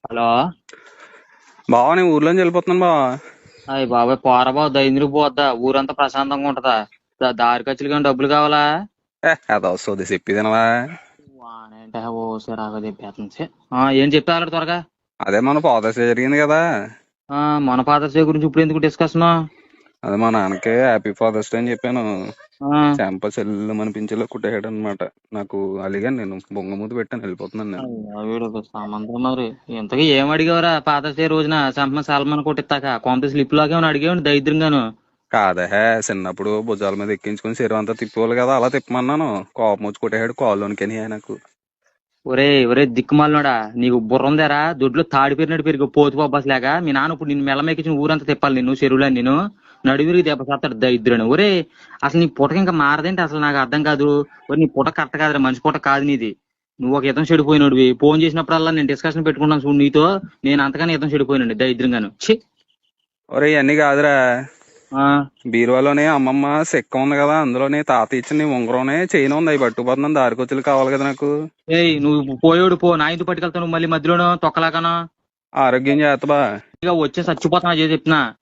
Hello. బావా నేను ఊర్లోంచి వెళ్ళిపోతున్నాను బావా. అయ్యి బాబాయ్ పోరా బాబు దైంద్రికి పోద్దా ఊరంతా ప్రశాంతంగా ఉంటదా. దారి ఖర్చులు కానీ డబ్బులు కావాలా? అదో సోది చెప్పిదినవా. వానేంటే ఓ సిరాగా చెప్పేస్తుంది. ఏం చెప్పారు త్వరగా. అదే మన ఫాదర్స్ జరిగింది కదా. మన ఫాదర్స్ డే గురించి ఇప్పుడు ఎందుకు డిస్కషన్? అదే మా నాన్నకి హ్యాపీ ఫాదర్స్ డే అని చెప్పాను. చెంప చెల్లు అనిపించేలా కుట్టేయడం అనమాట. నాకు అలిగాను, నేను బొంగమూతి పెట్టాను, వెళ్ళిపోతున్నాను నేను. వీడు సంబంధం మరి. ఇంతకీ ఏం అడిగేవరా ఫాదర్స్ డే రోజున సల్మాన్ కొట్టిస్తాక కొంత స్లిప్ లాగా ఏమైనా అడిగేవాడి దరిద్రంగాను. కాదా చిన్నప్పుడు భుజాల మీద ఎక్కించుకుని శరీరం అంతా తిప్పేవాళ్ళు కదా, అలా తిప్పమన్నాను. కోపం వచ్చి కొట్టేయాడు కాల్లోనికి నాకు. ఒరే దిక్కుమాలినోడా, నీకు బుర్ర ఉందారా? దొడ్లో తాడిపోయినట్టు పెరిగి పోతు పబ్బాస్ లేక మీ నాన్న ఇప్పుడు నిన్ను మెల్లమెక్కించిన ఊరంతా తిప్పాలి నిన్ను చెరువులో నేను నడువిరికి దెబ్బ చేస్తాడు దరిద్రుని. ఒరే అసలు నీ పుటక ఇంకా మారదేంటి అసలు నాకు అర్థం కాదు. ఒరే నీ పుట కరెక్ట్ కాదురా, మనిషి పుట కాదు నీది. నువ్వు ఒక ఇతం చెడిపోయినోడివి. ఫోన్ చేసినప్పుడల్లా నేను డిస్కషన్ పెట్టుకుంటాను చూడు నీతో. నేను అంతగానే ఇతం చెడిపోయినండి దరిద్రంగాను. ఛీ. ఒరే ఇవన్నీ కాదురా, ఆ బీరువాలోనే అమ్మమ్మ సెక్క ఉంది కదా, అందులోనే తాత ఇచ్చిన ఉంగరంనే చైన్ ఉంది, అవి పట్టుకుపోతున్నాను. దారికొచ్చులు కావాలి కదా నాకు. నువ్వు పోయోడు పో, నా ఇంటికి పట్టుకెళ్తాను మళ్ళీ మధ్యలోనూ తొక్కలాగాను. ఆరోగ్యం చేత బా. ఇక వచ్చే చచ్చిపోతున్నా చెప్తున్నా.